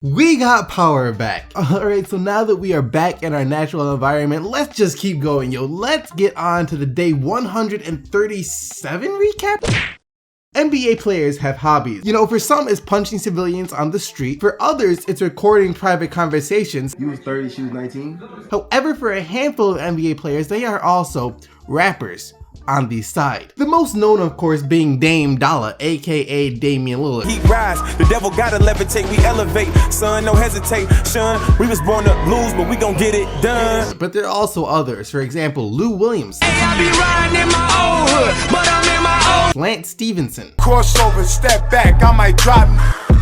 We got power back. Alright, so now that we are back in our natural environment, let's just keep going, yo. Let's get on to the day 137 recap? NBA players have hobbies. You know, for some it's punching civilians on the street. For others, it's recording private conversations. You was 30, she was 19. However, for a handful of NBA players, they are also rappers on the side. The most known, of course, being Dame Dollar, aka Damian Lillard. He rise, the devil gotta levitate, we elevate, son, no hesitation. We was born to lose, but we gon' get it done. But there are also others, for example, Lou Williams. Hey, I be riding in my old hood, but I'm in my old. Lance Stevenson. Crossover, step back, I might drop.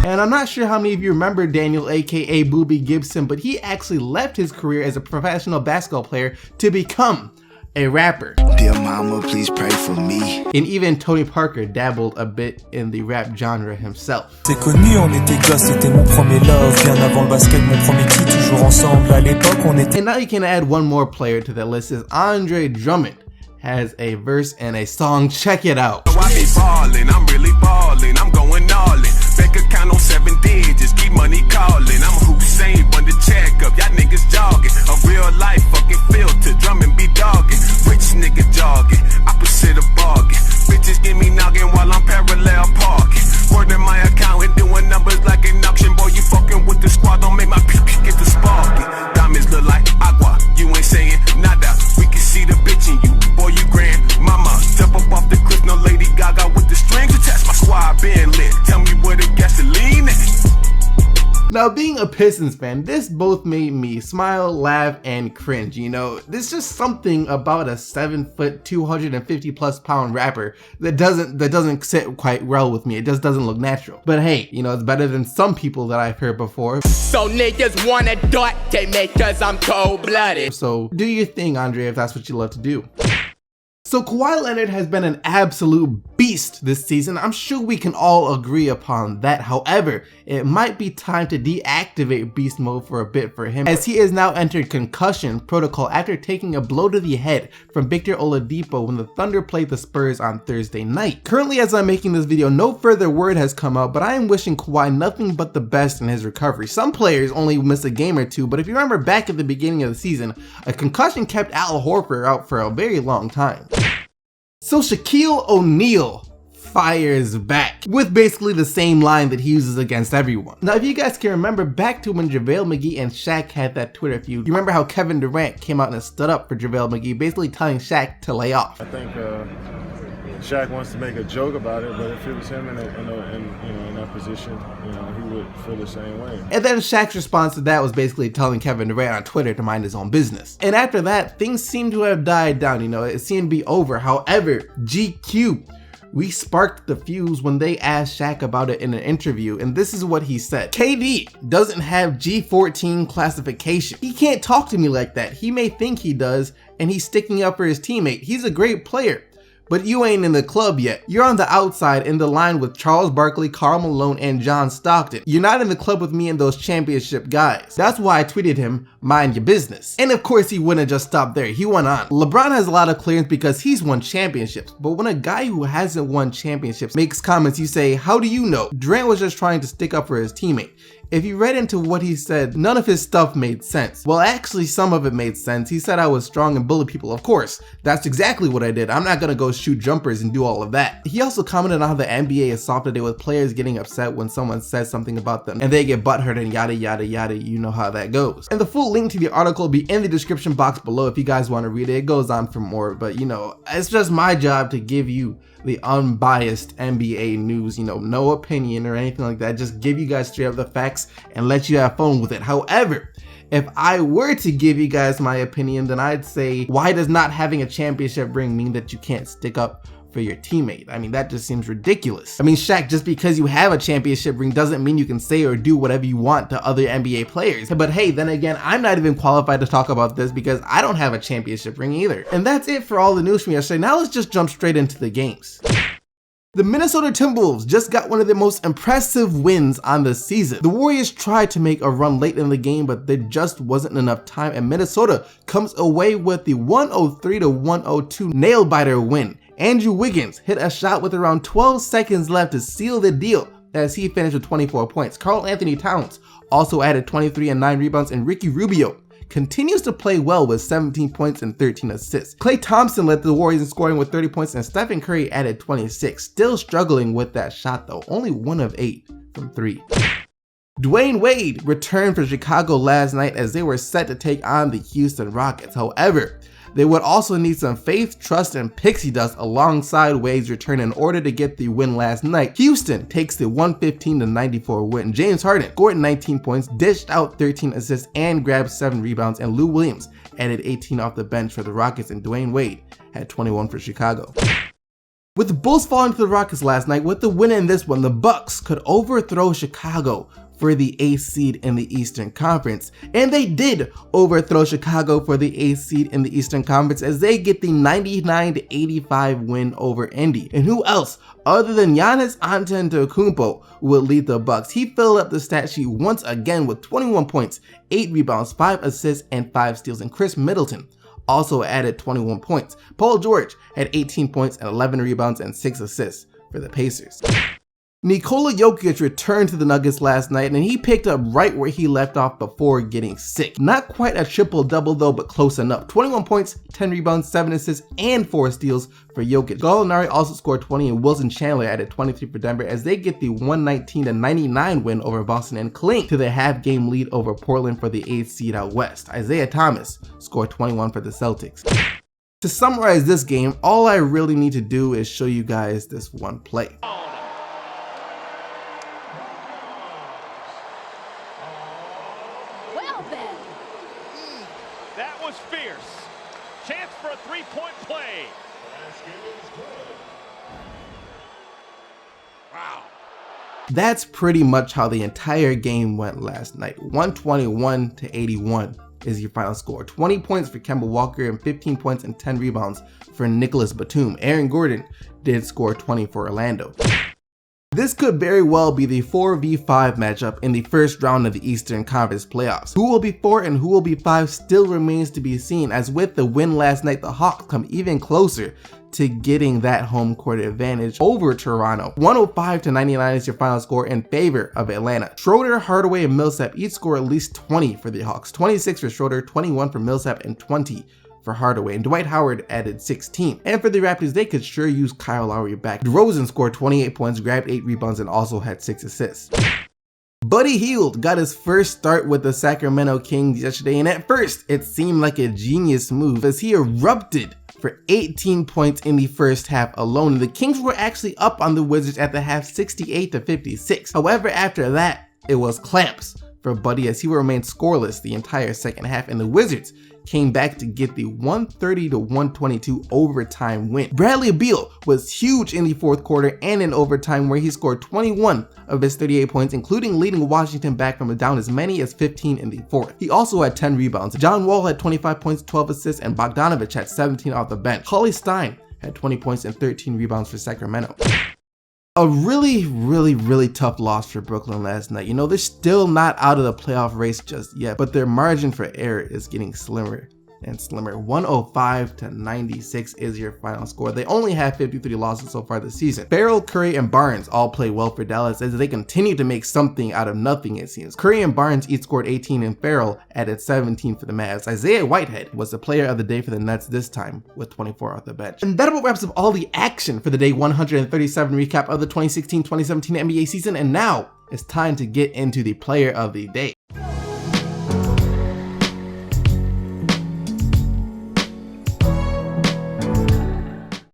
And I'm not sure how many of you remember Daniel, aka Boobie Gibson, but he actually left his career as a professional basketball player to become a rapper. Dear mama, please pray for me. And even Tony Parker dabbled a bit in the rap genre himself. C'est connu, on était gosses, c'était mon premier love. Bien avant le basket, mon premier titre, toujours ensemble. À l'époque, on était. And now you can add one more player to that list. Is Andre Drummond has a verse and a song. Check it out. I be ballin', I'm really ballin', I'm going all in. Bank account on 7 digits, keep money callin'. I'm Hussein, run the check up, y'all niggas jogging. A real life fucking filter, Drummond be dogging. Rich nigga jogging, opposite of bargain. Bitches give me noggin while I'm parallel parking. Word in my account and doing numbers like an auction. Boy, you fucking with the squad, don't make my get the sparking. Diamonds look like agua, you ain't saying nada. We can see the bitch in you, boy, you grand mama. Step up off the cliff, no Lady Gaga with the strings attached. My squad been lit, tell me where the gasoline is. Now, being a Pistons fan, this both made me smile, laugh, and cringe. You know, there's just something about a 7 foot, 250 plus pound rapper that doesn't sit quite well with me. It just doesn't look natural. But hey, you know, it's better than some people that I've heard before. So niggas wanna dot, they make cause I'm cold-blooded. So do your thing, Andre, if that's what you love to do. So Kawhi Leonard has been an absolute beast this season. I'm sure we can all agree upon that. However, it might be time to deactivate beast mode for a bit for him, as he has now entered concussion protocol after taking a blow to the head from Victor Oladipo when the Thunder played the Spurs on Thursday night. Currently, as I'm making this video, no further word has come out, but I am wishing Kawhi nothing but the best in his recovery. Some players only miss a game or two, but if you remember back at the beginning of the season, a concussion kept Al Horford out for a very long time. So Shaquille O'Neal fires back with basically the same line that he uses against everyone. Now, if you guys can remember back to when Javale McGee and Shaq had that Twitter feud, you remember how Kevin Durant came out and stood up for Javale McGee, basically telling Shaq to lay off. I think Shaq wants to make a joke about it, but if it was him in that position, you know, he would feel the same way. And then Shaq's response to that was basically telling Kevin Durant on Twitter to mind his own business. And after that, things seem to have died down, you know, it seemed to be over. However, GQ re-sparked the fuse when they asked Shaq about it in an interview, and this is what he said. KD doesn't have G14 classification. He can't talk to me like that. He may think he does, and he's sticking up for his teammate. He's a great player, but you ain't in the club yet. You're on the outside in the line with Charles Barkley, Karl Malone, and John Stockton. You're not in the club with me and those championship guys. That's why I tweeted him, mind your business. And of course he wouldn't just stop there, he went on. LeBron has a lot of clearance because he's won championships, but when a guy who hasn't won championships makes comments, you say, how do you know? Durant was just trying to stick up for his teammate. If you read into what he said, none of his stuff made sense. Well, actually, some of it made sense. He said I was strong and bullied people. Of course, that's exactly what I did. I'm not gonna go shoot jumpers and do all of that. He also commented on how the NBA is soft today with players getting upset when someone says something about them and they get butthurt and yada yada yada. You know how that goes. And the full link to the article will be in the description box below if you guys want to read it. It goes on for more, but you know, it's just my job to give you the unbiased NBA news, you know, no opinion or anything like that. Just give you guys straight up the facts and let you have fun with it. However, if I were to give you guys my opinion, then I'd say, why does not having a championship ring mean that you can't stick up for your teammate? I mean, that just seems ridiculous. I mean, Shaq, just because you have a championship ring doesn't mean you can say or do whatever you want to other NBA players. But hey, then again, I'm not even qualified to talk about this because I don't have a championship ring either. And that's it for all the news from yesterday. Now let's just jump straight into the games. The Minnesota Timberwolves just got one of their most impressive wins on the season. The Warriors tried to make a run late in the game, but there just wasn't enough time, and Minnesota comes away with the 103-102 nail-biter win. Andrew Wiggins hit a shot with around 12 seconds left to seal the deal, as he finished with 24 points. Karl Anthony Towns also added 23 and 9 rebounds, and Ricky Rubio continues to play well with 17 points and 13 assists. Klay Thompson led the Warriors in scoring with 30 points, and Stephen Curry added 26. Still struggling with that shot though, only 1 of 8 from 3. Dwayne Wade returned for Chicago last night as they were set to take on the Houston Rockets. However, they would also need some faith, trust, and pixie dust alongside Wade's return in order to get the win last night. Houston takes the 115-94 win. James Harden scored 19 points, dished out 13 assists, and grabbed 7 rebounds, and Lou Williams added 18 off the bench for the Rockets, and Dwayne Wade had 21 for Chicago. With the Bulls falling to the Rockets last night, with the win in this one, the Bucks could overthrow Chicago for the 8th seed in the Eastern Conference. And they did overthrow Chicago for the 8th seed in the Eastern Conference as they get the 99-85 win over Indy. And who else other than Giannis Antetokounmpo will lead the Bucks? He filled up the stat sheet once again with 21 points, 8 rebounds, 5 assists, and 5 steals. And Chris Middleton also added 21 points. Paul George had 18 points and 11 rebounds and 6 assists for the Pacers. Nikola Jokic returned to the Nuggets last night, and he picked up right where he left off before getting sick. Not quite a triple-double though, but close enough. 21 points, 10 rebounds, 7 assists, and 4 steals for Jokic. Gallinari also scored 20, and Wilson Chandler added 23 for Denver as they get the 119-99 win over Boston and cling to the half-game lead over Portland for the 8th seed out west. Isaiah Thomas scored 21 for the Celtics. To summarize this game, all I really need to do is show you guys this one play. That was fierce. Chance for a three-point play. Wow. That's pretty much how the entire game went last night. 121-81 is your final score. 20 points for Kemba Walker and 15 points and 10 rebounds for Nicholas Batum. Aaron Gordon did score 20 for Orlando. This could very well be the 4v5 matchup in the first round of the Eastern Conference playoffs. Who will be 4 and who will be 5 still remains to be seen, as with the win last night, the Hawks come even closer to getting that home court advantage over Toronto. 105-99 is your final score in favor of Atlanta. Schroeder, Hardaway, and Millsap each score at least 20 for the Hawks. 26 for Schroeder, 21 for Millsap, and 20 for Hardaway, and Dwight Howard added 16. And for the Raptors, they could sure use Kyle Lowry back. DeRozan scored 28 points, grabbed 8 rebounds, and also had 6 assists. Buddy Hield got his first start with the Sacramento Kings yesterday, and at first it seemed like a genius move as he erupted for 18 points in the first half alone. The Kings were actually up on the Wizards at the half 68-56. However, after that, it was clamps for Buddy as he remained scoreless the entire second half, and the Wizards came back to get the 130-122 overtime win. Bradley Beal was huge in the fourth quarter and in overtime, where he scored 21 of his 38 points, including leading Washington back from down as many as 15 in the fourth. He also had 10 rebounds. John Wall had 25 points, 12 assists, and Bogdanovich had 17 off the bench. Cauley Stein had 20 points and 13 rebounds for Sacramento. A really tough loss for Brooklyn last night. You know, they're still not out of the playoff race just yet, but their margin for error is getting slimmer and slimmer. 105-96 is your final score. They only have 53 losses so far this season. Farrell, Curry, and Barnes all play well for Dallas as they continue to make something out of nothing, it seems. Curry and Barnes each scored 18, and Farrell added 17 for the Mavs. Isaiah Whitehead was the player of the day for the Nets this time with 24 off the bench. And that about wraps up all the action for the day 137 recap of the 2016-2017 NBA season, and now it's time to get into the player of the day.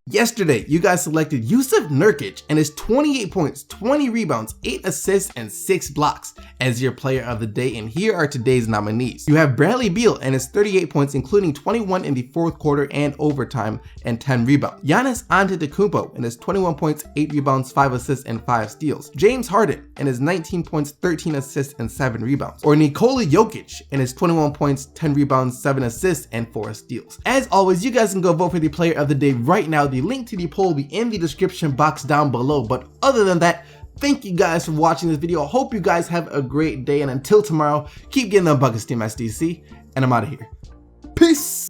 Yesterday, you guys selected Jusuf Nurkic and his 28 points, 20 rebounds, 8 assists, and 6 blocks as your player of the day, and here are today's nominees. You have Bradley Beal and his 38 points, including 21 in the fourth quarter and overtime, and 10 rebounds. Giannis Antetokounmpo and his 21 points, 8 rebounds, 5 assists, and 5 steals. James Harden and his 19 points, 13 assists, and 7 rebounds. Or Nikola Jokic and his 21 points, 10 rebounds, 7 assists, and 4 steals. As always, you guys can go vote for the player of the day right now. The link to the poll will be in the description box down below. But other than that, thank you guys for watching this video. I hope you guys have a great day, and until tomorrow, keep getting them buckets, Team SDC, and I'm out of here. Peace!